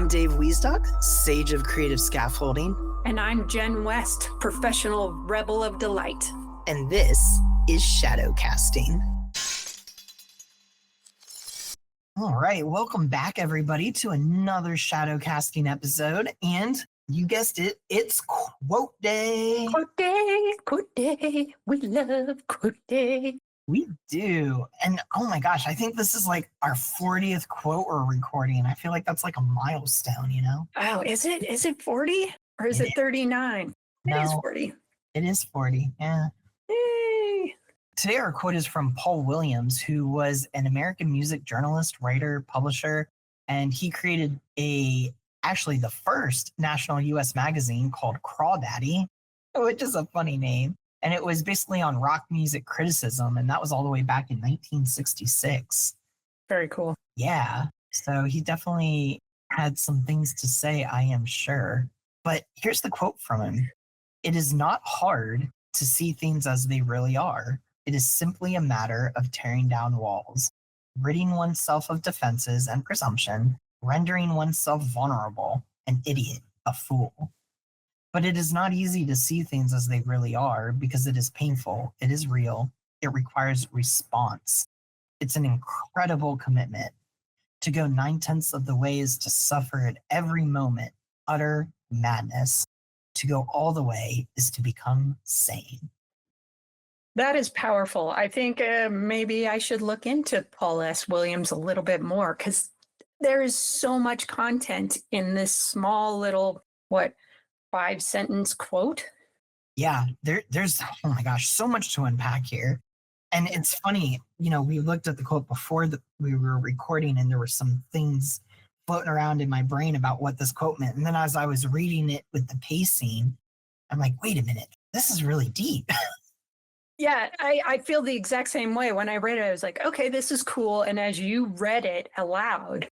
I'm Dave Wiesdock, Sage of Creative Scaffolding. And I'm Jen West, Professional Rebel of Delight. And this is Shadow Casting. All right, welcome back, everybody, to another Shadow Casting episode. And you guessed it, it's Quote Day. Quote Day, Quote Day. We love Quote Day. We do. And oh my gosh, I think this is like our 40th quote we're recording. I feel like that's like a milestone, you know? Oh, is it? Is it 40 or is it 39? No, It is 40. It is 40, yeah. Yay. Today our quote is from Paul Williams, who was an American music journalist, writer, publisher, and he created actually the first national US magazine called Crawdaddy, which is a funny name. And it was basically on rock music criticism, and that was all the way back in 1966. Very cool. Yeah, so he definitely had some things to say, I am sure. But here's the quote from him. "It is not hard to see things as they really are. It is simply a matter of tearing down walls, ridding oneself of defenses and presumption, rendering oneself vulnerable, an idiot, a fool. But it is not easy to see things as they really are because it is painful, it is real, it requires response. It's an incredible commitment. To go 9/10 of the way is to suffer at every moment, utter madness. To go all the way is to become sane." That is powerful. I think maybe I should look into Paul S. Williams a little bit more because there is so much content in this small little, 5-sentence quote? Yeah, there's, oh my gosh, so much to unpack here. And it's funny, we looked at the quote before we were recording, and there were some things floating around in my brain about what this quote meant. And then as I was reading it with the pacing, I'm like, wait a minute, this is really deep. Yeah, I feel the exact same way. When I read it, I was like, okay, this is cool. And as you read it aloud,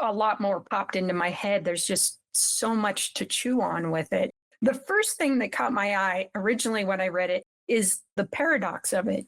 a lot more popped into my head. There's just so much to chew on with it. The first thing that caught my eye originally when I read it is the paradox of it.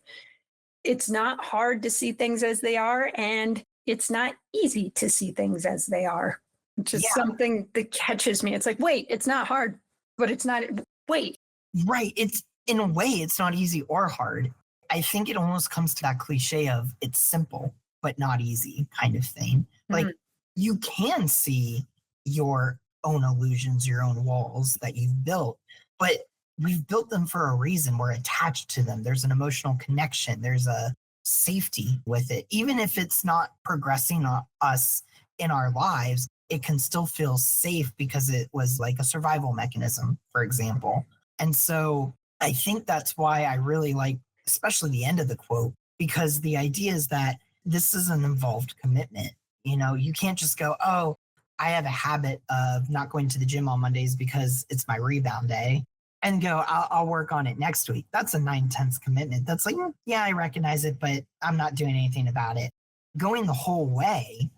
It's not hard to see things as they are, and it's not easy to see things as they are, which is something that catches me. It's like, wait, it's not hard, but it's not, wait. Right. It's, in a way, it's not easy or hard. I think it almost comes to that cliche of it's simple, but not easy kind of thing. Like, you can see your own illusions, your own walls that you've built, but we've built them for a reason. We're attached to them. There's an emotional connection. There's a safety with it. Even if it's not progressing us in our lives, it can still feel safe because it was like a survival mechanism, for example. And so I think that's why I really like, especially the end of the quote, because the idea is that this is an involved commitment. You can't just go, oh, I have a habit of not going to the gym on Mondays because it's my rebound day, and go, I'll work on it next week. That's a 9/10 commitment. That's like, yeah, I recognize it, but I'm not doing anything about it. Going the whole way.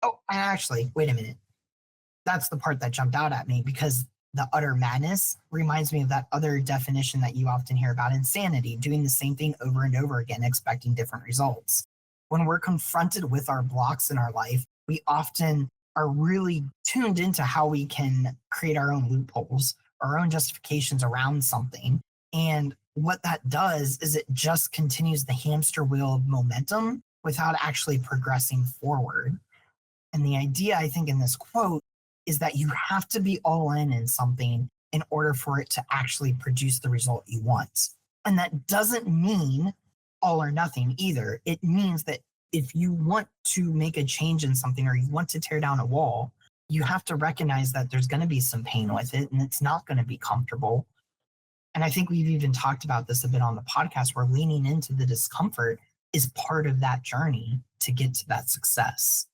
Oh, actually, wait a minute. That's the part that jumped out at me, because the utter madness reminds me of that other definition that you often hear about: insanity, doing the same thing over and over again, expecting different results. When we're confronted with our blocks in our life, we often are really tuned into how we can create our own loopholes, our own justifications around something. And what that does is it just continues the hamster wheel of momentum without actually progressing forward. And the idea, I think, in this quote is that you have to be all in something in order for it to actually produce the result you want. And that doesn't mean all or nothing either. It means that if you want to make a change in something, or you want to tear down a wall, you have to recognize that there's going to be some pain with it, and it's not going to be comfortable. And I think we've even talked about this a bit on the podcast, where leaning into the discomfort is part of that journey to get to that success.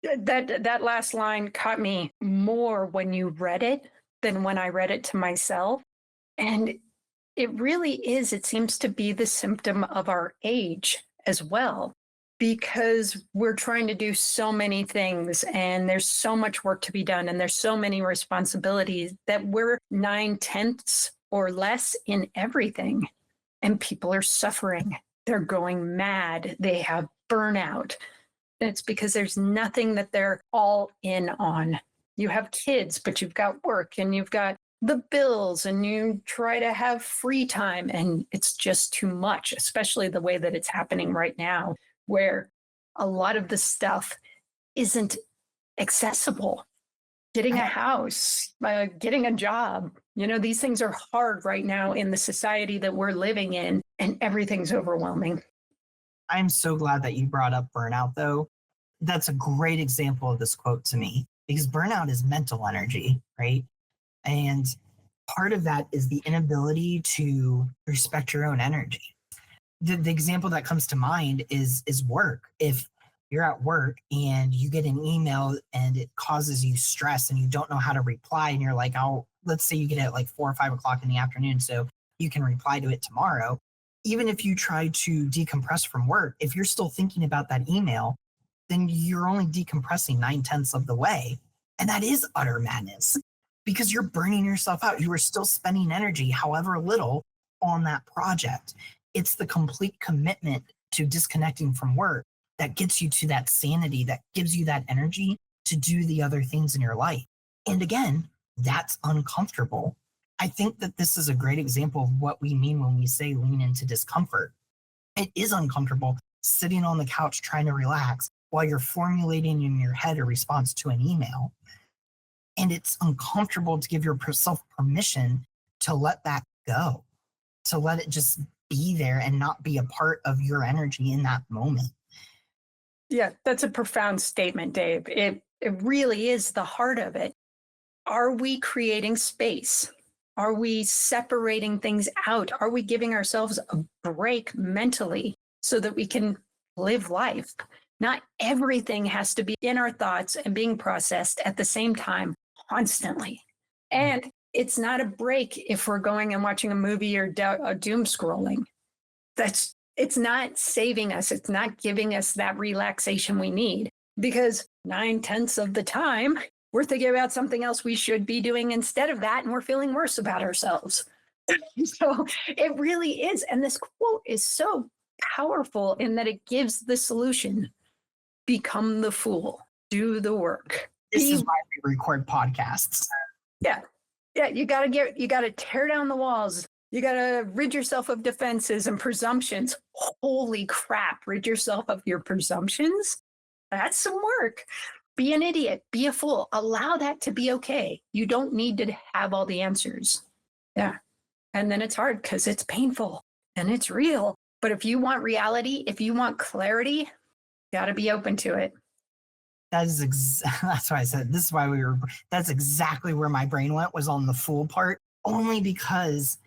That last line caught me more when you read it than when I read it to myself. And it really is, it seems to be the symptom of our age as well, because we're trying to do so many things, and there's so much work to be done, and there's so many responsibilities that we're 9/10 or less in everything. And people are suffering. They're going mad. They have burnout. It's because there's nothing that they're all in on. You have kids, but you've got work and you've got the bills and you try to have free time and it's just too much, especially the way that it's happening right now, where a lot of the stuff isn't accessible. Getting a house, getting a job, these things are hard right now in the society that we're living in, and everything's overwhelming. I'm so glad that you brought up burnout, though. That's a great example of this quote to me because burnout is mental energy, right? And part of that is the inability to respect your own energy. The example that comes to mind is work. If you're at work and you get an email and it causes you stress and you don't know how to reply, and you're like, oh, let's say you get it at like 4 or 5 o'clock in the afternoon, so you can reply to it tomorrow. Even if you try to decompress from work, if you're still thinking about that email, then you're only decompressing 9/10 of the way. And that is utter madness because you're burning yourself out. You are still spending energy, however little, on that project. It's the complete commitment to disconnecting from work that gets you to that sanity, that gives you that energy to do the other things in your life. And again, that's uncomfortable. I think that this is a great example of what we mean when we say lean into discomfort. It is uncomfortable sitting on the couch trying to relax while you're formulating in your head a response to an email. And it's uncomfortable to give yourself permission to let that go, to let it just be there and not be a part of your energy in that moment. Yeah, that's a profound statement, Dave. It really is the heart of it. Are we creating space? Are we separating things out? Are we giving ourselves a break mentally so that we can live life? Not everything has to be in our thoughts and being processed at the same time constantly. And it's not a break if we're going and watching a movie or doom scrolling. It's not saving us. It's not giving us that relaxation we need because 9/10 of the time we're thinking about something else we should be doing instead of that, and we're feeling worse about ourselves. So it really is. And this quote is so powerful in that it gives the solution. Become the fool. Do the work. This is why we record podcasts. Yeah. Yeah. You got to tear down the walls. You got to rid yourself of defenses and presumptions. Holy crap. Rid yourself of your presumptions. That's some work. Be an idiot. Be a fool. Allow that to be okay. You don't need to have all the answers. Yeah. And then it's hard because it's painful and it's real. But if you want reality, if you want clarity, got to be open to it. That's why I said this is why that's exactly where my brain went, was on the fool part, only because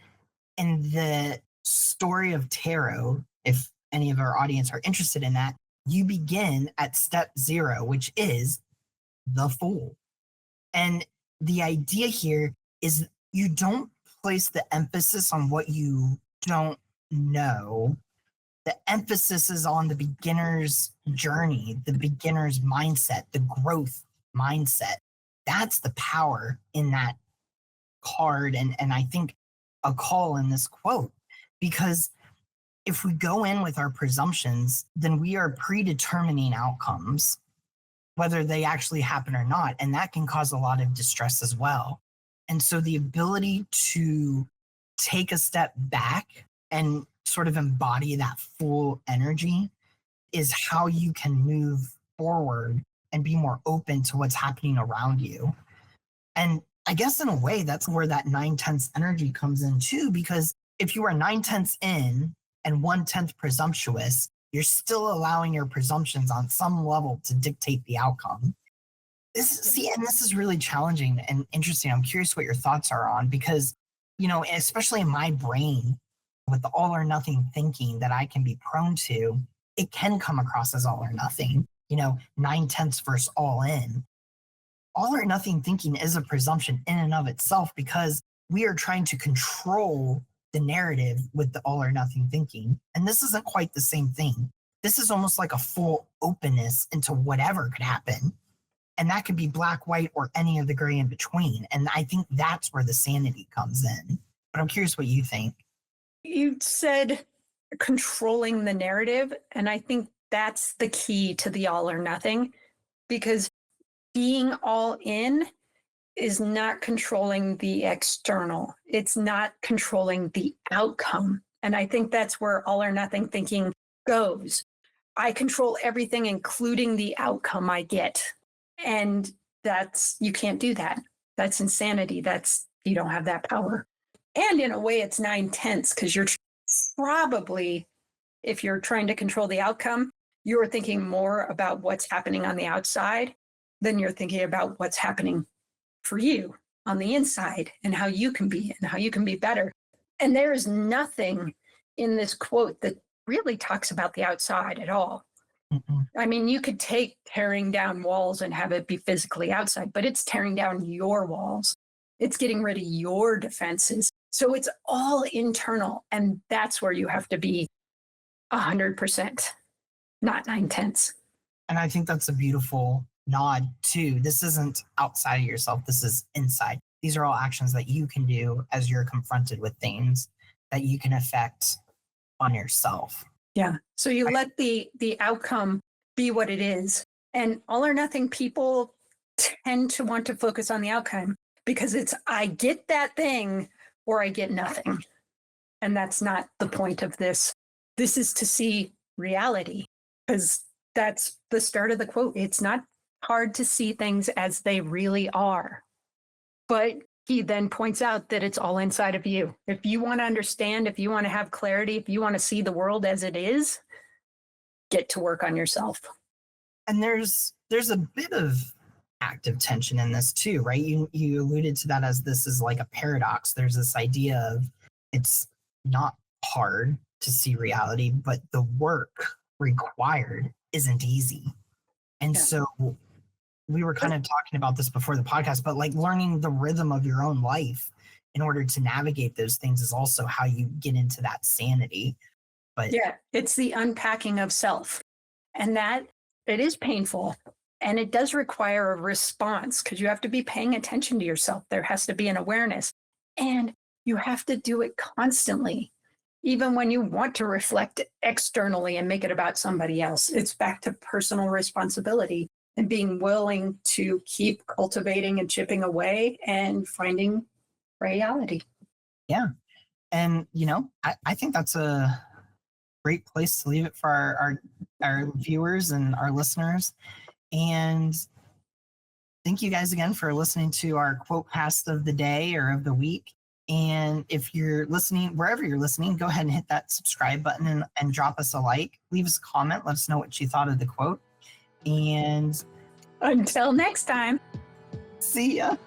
in the story of tarot, if any of our audience are interested in that, you begin at step 0, which is the fool. And the idea here is you don't place the emphasis on what you don't know. The emphasis is on the beginner's journey, the beginner's mindset, the growth mindset. That's the power in that card. And I think a call in this quote, because if we go in with our presumptions, then we are predetermining outcomes, whether they actually happen or not. And that can cause a lot of distress as well. And so the ability to take a step back and sort of embody that full energy is how you can move forward and be more open to what's happening around you. And I guess in a way, that's where that 9/10 energy comes in too, because if you are 9/10 in and 1/10 presumptuous, you're still allowing your presumptions on some level to dictate the outcome. This is really challenging and interesting. I'm curious what your thoughts are on, because, especially in my brain, with the all or nothing thinking that I can be prone to, it can come across as all or nothing, 9/10 versus all in. All or nothing thinking is a presumption in and of itself because we are trying to control the narrative with the all or nothing thinking. And this isn't quite the same thing. This is almost like a full openness into whatever could happen. And that could be black, white, or any of the gray in between. And I think that's where the sanity comes in. But I'm curious what you think. You said controlling the narrative. And I think that's the key to the all or nothing, because being all in is not controlling the external. It's not controlling the outcome. And I think that's where all or nothing thinking goes. I control everything, including the outcome I get. And you can't do that. That's insanity. You don't have that power. And in a way, it's 9/10 because you're probably, if you're trying to control the outcome, you're thinking more about what's happening on the outside than you're thinking about what's happening for you on the inside and how you can be and how you can be better. And there is nothing in this quote that really talks about the outside at all. I mean, you could take tearing down walls and have it be physically outside, but it's tearing down your walls. It's getting rid of your defenses. So it's all internal. And that's where you have to be 100%, not 9/10. And I think that's a beautiful nod too. This isn't outside of yourself. This is inside. These are all actions that you can do as you're confronted with things that you can affect on yourself. Yeah. So you let the outcome be what it is. And all or nothing people tend to want to focus on the outcome because it's I get that thing or I get nothing. And that's not the point of this. This is to see reality because that's the start of the quote. It's not hard to see things as they really are. But he then points out that it's all inside of you. If you want to understand, if you want to have clarity, if you want to see the world as it is, get to work on yourself. And there's a bit of active tension in this too, right? You alluded to that as this is like a paradox. There's this idea of it's not hard to see reality, but the work required isn't easy. And so we were kind of talking about this before the podcast, but like learning the rhythm of your own life in order to navigate those things is also how you get into that sanity. But yeah, it's the unpacking of self. And that it is painful. And it does require a response because you have to be paying attention to yourself. There has to be an awareness. And you have to do it constantly. Even when you want to reflect externally and make it about somebody else, it's back to personal responsibility and being willing to keep cultivating and chipping away and finding reality. Yeah. And, I think that's a great place to leave it for our viewers and our listeners. And thank you guys again for listening to our quote cast of the day or of the week. And if you're listening, wherever you're listening, go ahead and hit that subscribe button and drop us a like. Leave us a comment. Let us know what you thought of the quote. And until next time, see ya.